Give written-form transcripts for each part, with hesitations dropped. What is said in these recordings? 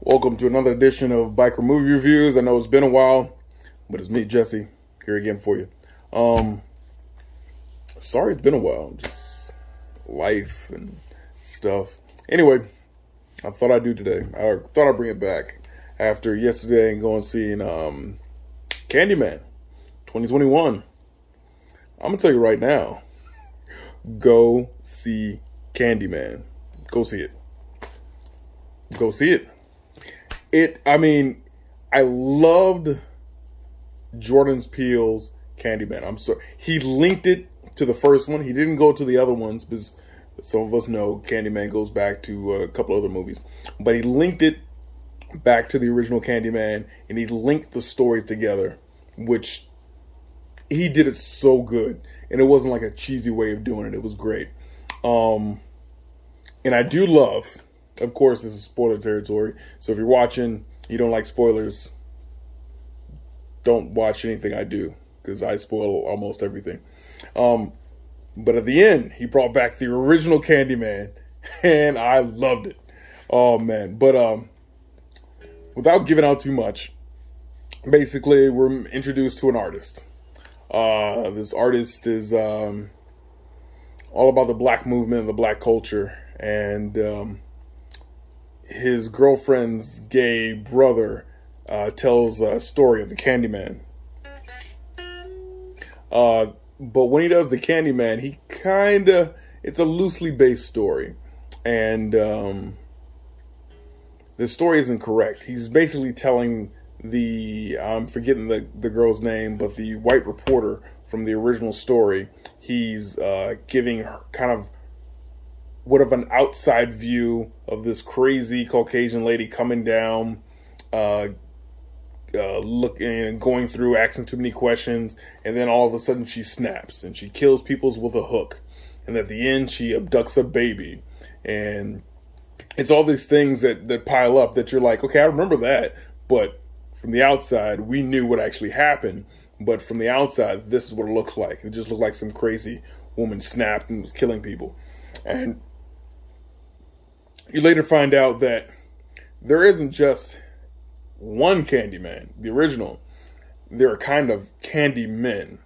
Welcome to another edition of Biker Movie Reviews. I know it's been a while, but it's me, Jesse, here again for you. Sorry it's been a while, just life and stuff. Anyway, I thought I'd do today. I thought I'd bring it back after yesterday and going seeing Candyman 2021. I'm gonna tell you right now, go see Candyman. Go see it. Go see it. I loved Jordan Peele's Candyman. I'm sorry. He linked it to the first one. He didn't go to the other ones because some of us know Candyman goes back to a couple other movies. But he linked it back to the original Candyman, and he linked the stories together, which he did it so good. And it wasn't like a cheesy way of doing it. It was great. And I do love... Of course, this is spoiler territory. So if you're watching, you don't like spoilers, don't watch anything I do, because I spoil almost everything. But at the end, he brought back the original Candyman, and I loved it. Oh, man. But without giving out too much, basically, we're introduced to an artist. This artist is all about the black movement and the black culture, and... his girlfriend's gay brother tells a story of the Candyman. But when he does the Candyman, it's a loosely based story. And the story isn't correct. He's basically telling I'm forgetting the girl's name, but the white reporter from the original story, he's giving her kind of an outside view of this crazy Caucasian lady coming down, looking and going through, asking too many questions, and then all of a sudden she snaps and she kills people with a hook, and at the end she abducts a baby, and it's all these things that pile up that you're like, okay, I remember that, but from the outside we knew what actually happened, but from the outside this is what it looked like. It just looked like some crazy woman snapped and was killing people. And you later find out that there isn't just one Candyman, the original. There are kind of Candymen,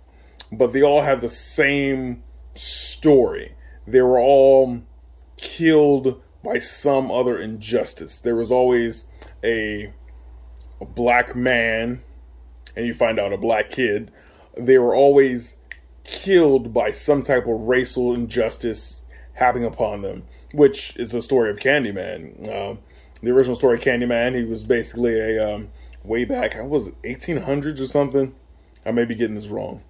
but they all have the same story. They were all killed by some other injustice. There was always a black man, and you find out a black kid. They were always killed by some type of racial injustice happening upon them, which is the story of Candyman. The original story of Candyman, he was basically a, way back, was it 1800s or something? I may be getting this wrong.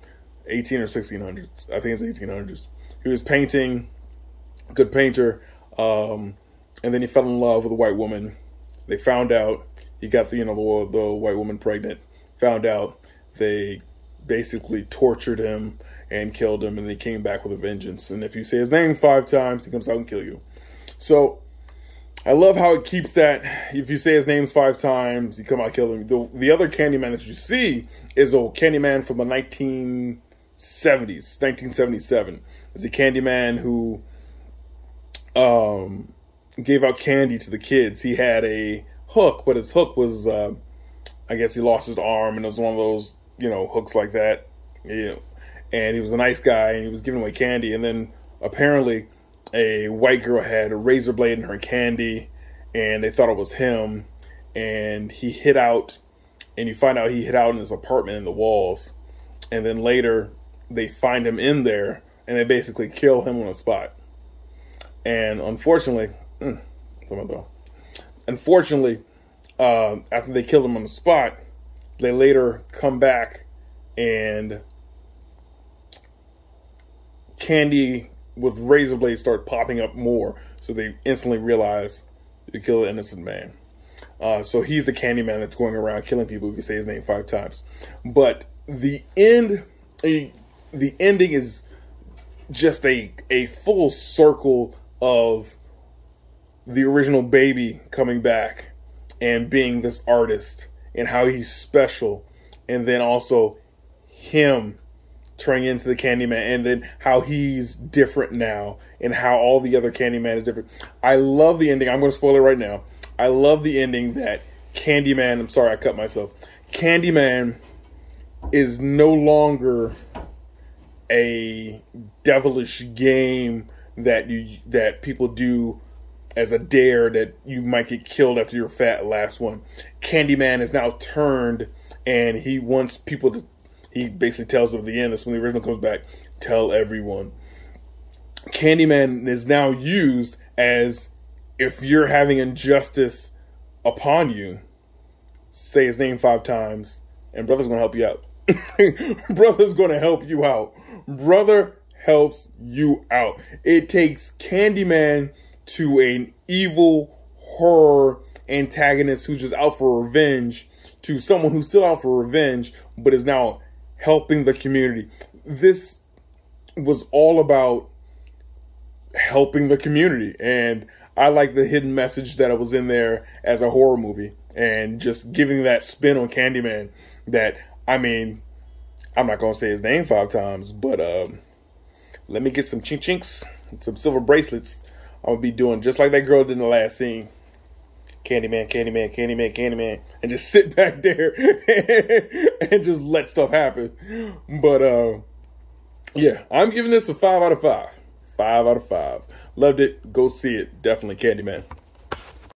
18 or 1600s. I think it's 1800s. He was painting, good painter, and then he fell in love with a white woman. They found out, he got the white woman pregnant, found out, they basically tortured him and killed him, and he came back with a vengeance. And if you say his name 5 times, he comes out and kill you. So I love how it keeps that. If you say his name 5 times, you come out and kill him. The other Candyman that you see is a Candyman from the 1970s, 1977. It's a Candyman who gave out candy to the kids. He had a hook, but his hook was, I guess he lost his arm, and it was one of those, hooks like that. Yeah. And he was a nice guy, and he was giving away candy. And then apparently a white girl had a razor blade in her candy, and they thought it was him. And he hid out, and you find out he hid out in his apartment in the walls. And then later they find him in there, and they basically kill him on the spot. And unfortunately, after they killed him on the spot, they later come back and candy with razor blades start popping up more, so they instantly realize you killed an innocent man. So he's the Candyman that's going around killing people if you say his name 5 times. But the ending is just a full circle of the original baby coming back and being this artist and how he's special, and then also him turning into the Candyman, and then how he's different now, and how all the other Candyman is different. I love the ending. I'm going to spoil it right now. I love the ending that Candyman, I'm sorry I cut myself, Candyman is no longer a devilish game that people do as a dare that you might get killed after your fat last one. Candyman is now turned, and he wants people to, he basically tells them at the end, that's when the original comes back, tell everyone. Candyman is now used as, if you're having injustice upon you, say his name 5 times, and brother's gonna help you out. Brother's gonna help you out. Brother helps you out. It takes Candyman to an evil horror antagonist who's just out for revenge, to someone who's still out for revenge, but is now helping the community. This was all about helping the community, and I like the hidden message that was in there as a horror movie, and just giving that spin on Candyman that, I mean, I'm not going to say his name 5 times, but let me get some chinks, some silver bracelets. I'm going to be doing just like that girl did in the last scene. Candyman, Candyman, Candyman, Candyman. And just sit back there and just let stuff happen. But, yeah, I'm giving this a 5 out of 5. 5 out of 5. Loved it. Go see it. Definitely Candyman.